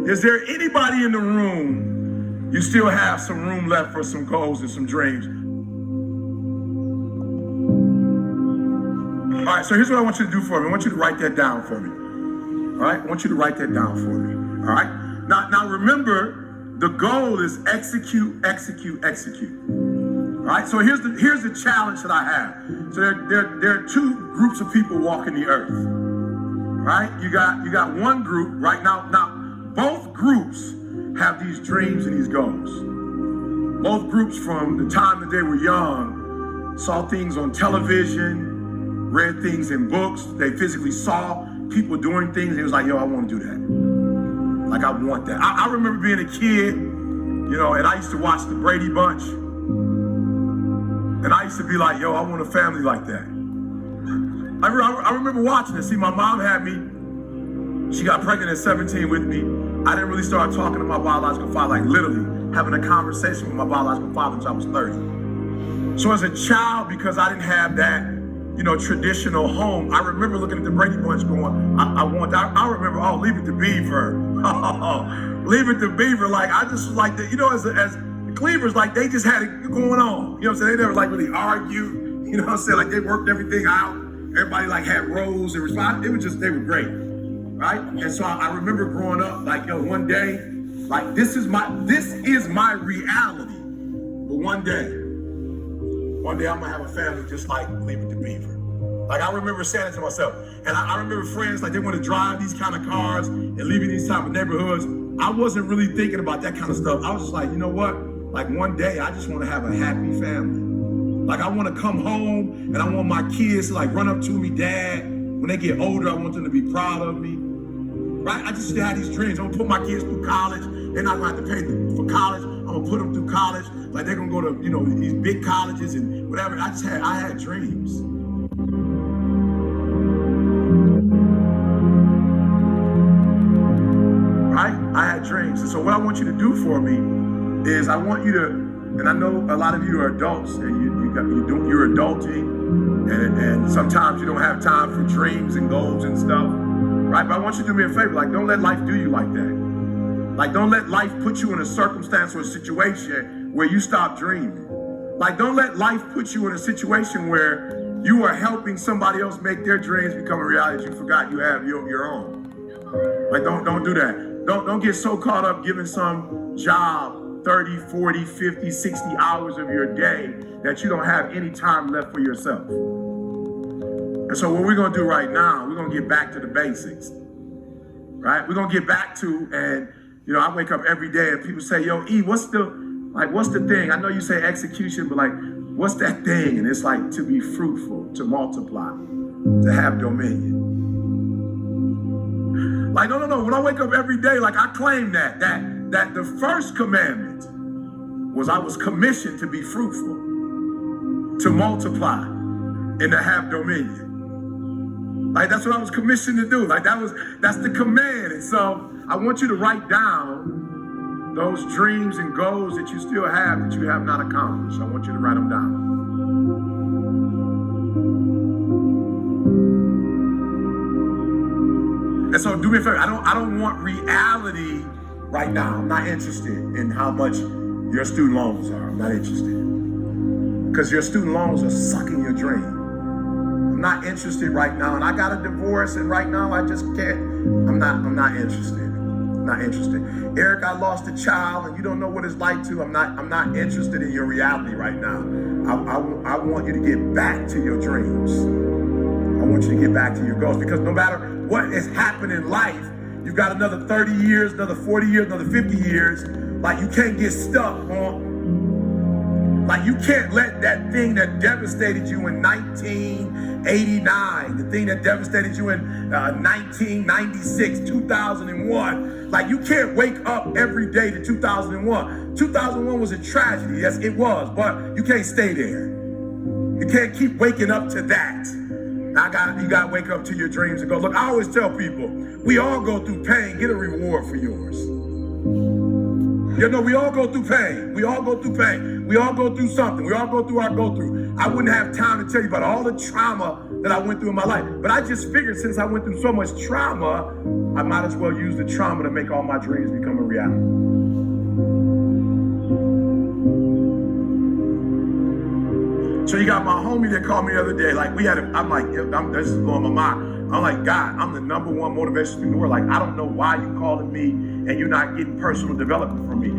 Is there anybody in the room, you still have some room left for some goals and some dreams? All right, so here's what I want you to do for me. I want you to write that down for me. All right, I want you to write that down for me. All right, now remember, the goal is execute, execute, execute. All right, so here's the challenge that I have. So there are two groups of people walking the earth. All right, you got one group right now. Now both groups have these dreams and these goals. Both groups, from the time that they were young, saw things on television, read things in books. They physically saw people doing things. And it was like, yo, I want to do that. Like, I want that. I remember being a kid, and I used to watch the Brady Bunch. And I used to be like, yo, I want a family like that. I remember watching it. See, my mom had me. She got pregnant at 17 with me. I didn't really start talking to my biological father, like literally having a conversation with my biological father until I was 30. So as a child, because I didn't have that, traditional home, I remember looking at the Brady Bunch going, I remember, Leave It to Beaver. Leave It to Beaver. Like, I just was like, as the Cleavers, like, they just had it going on. You know what I'm saying? They never, like, really argued. You know what I'm saying? Like, they worked everything out. Everybody, like, had roles and response. It was just, they were great. Right? And so I remember growing up, like, one day, like, this is my reality. But one day I'm gonna have a family just like Leave It to Beaver. Like, I remember saying it to myself. And I remember friends, like, they want to drive these kind of cars and live in these type of neighborhoods. I wasn't really thinking about that kind of stuff. I was just like, you know what? Like, one day I just want to have a happy family. Like, I want to come home and I want my kids to, like, run up to me, Dad. When they get older, I want them to be proud of me. Right? I just had these dreams. I'm gonna put my kids through college. They're not gonna have to pay for college. I'm gonna put them through college. Like, they're gonna go to, these big colleges and whatever. I had dreams. Right? I had dreams. And so what I want you to do for me is I want you to, and I know a lot of you are adults and you're adulting and sometimes you don't have time for dreams and goals and stuff. Right? But I want you to do me a favor. Like, don't let life do you like that. Like, don't let life put you in a circumstance or a situation where you stop dreaming. Like, don't let life put you in a situation where you are helping somebody else make their dreams become a reality that you forgot you have your own. Like, don't do that. Don't get so caught up giving some job 30, 40, 50, 60 hours of your day that you don't have any time left for yourself. And so what we're going to do right now, we're going to get back to the basics, right? We're going to get back to, and, I wake up every day and people say, yo, E, what's the thing? I know you say execution, but, like, what's that thing? And it's like to be fruitful, to multiply, to have dominion. Like, no. When I wake up every day, like, I claim that the first commandment was I was commissioned to be fruitful, to multiply, and to have dominion. Like, that's what I was commissioned to do. Like, that's the command. And so I want you to write down those dreams and goals that you still have that you have not accomplished. I want you to write them down. And so do me a favor. I don't want reality right now. I'm not interested in how much your student loans are. I'm not interested. Because your student loans are sucking your dream. I'm not interested right now, and I got a divorce, and right now I just can't. I'm not interested. I'm not interested. Eric, I lost a child, and you don't know what it's like to. I'm not interested in your reality right now. I want you to get back to your dreams. I want you to get back to your goals, because no matter what has happened in life, you've got another 30 years, another 40 years, another 50 years. Like, you can't get stuck on. Like, you can't let that thing that devastated you in 1989, the thing that devastated you in 1996, 2001, like, you can't wake up every day to 2001. 2001 was a tragedy, yes, it was, but you can't stay there. You can't keep waking up to that. You got to wake up to your dreams and go. Look, I always tell people, we all go through pain. Get a reward for yours. We all go through pain. We all go through pain. We all go through something. We all go through our go-through. I wouldn't have time to tell you about all the trauma that I went through in my life. But I just figured since I went through so much trauma, I might as well use the trauma to make all my dreams become a reality. So you got my homie that called me the other day. Like I'm like, this is blowing my mind. I'm like, God, I'm the #1 motivational speaker in the world. Like, I don't know why you calling me and you're not getting personal development from me.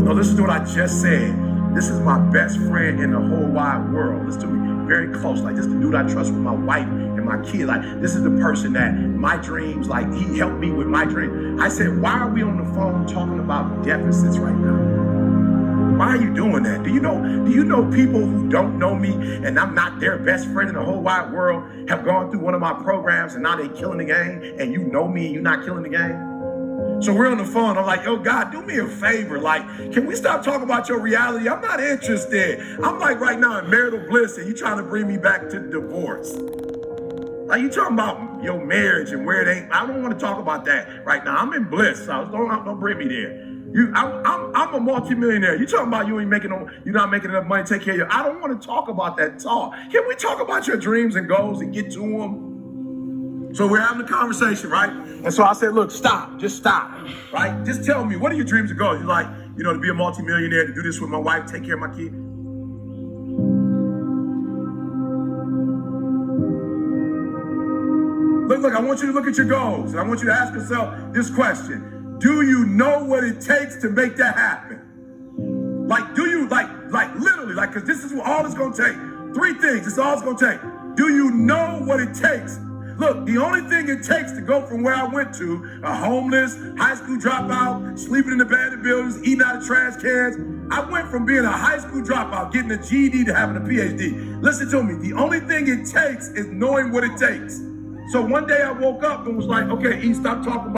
No, listen to what I just said. This is my best friend in the whole wide world. Listen to me, very close. Like, this is the dude I trust with my wife and my kid. Like, this is the person that my dreams, like, he helped me with my dream. I said, why are we on the phone talking about deficits right now? Why are you doing that? Do you know people who don't know me and I'm not their best friend in the whole wide world have gone through one of my programs and now they killing the game, and you know me and you're not killing the game? So we're on the phone. I'm like, yo, God, do me a favor. Like, can we stop talking about your reality? I'm not interested. I'm like right now in marital bliss and you trying to bring me back to divorce. Like, you talking about your marriage and where it ain't. I don't want to talk about that right now. I'm in bliss. So don't bring me there. I'm a multimillionaire. You talking about you're not making enough money to take care of you. I don't want to talk about that talk. Can we talk about your dreams and goals and get to them? So we're having a conversation, right? And so I said, look, just stop, right? Just tell me, what are your dreams and goals? You're like, to be a multimillionaire, to do this with my wife, take care of my kid. Look, I want you to look at your goals. And I want you to ask yourself this question. Do you know what it takes to make that happen? Like, do you, like literally, like, because this is what all it's going to take. 3 things, it's all it's going to take. Do you know what it takes? Look, the only thing it takes to go from where I went to, a homeless, high school dropout, sleeping in the abandoned buildings, eating out of trash cans, I went from being a high school dropout, getting a GED, to having a PhD. Listen to me, the only thing it takes is knowing what it takes. So one day I woke up and was like, okay, E, stop talking about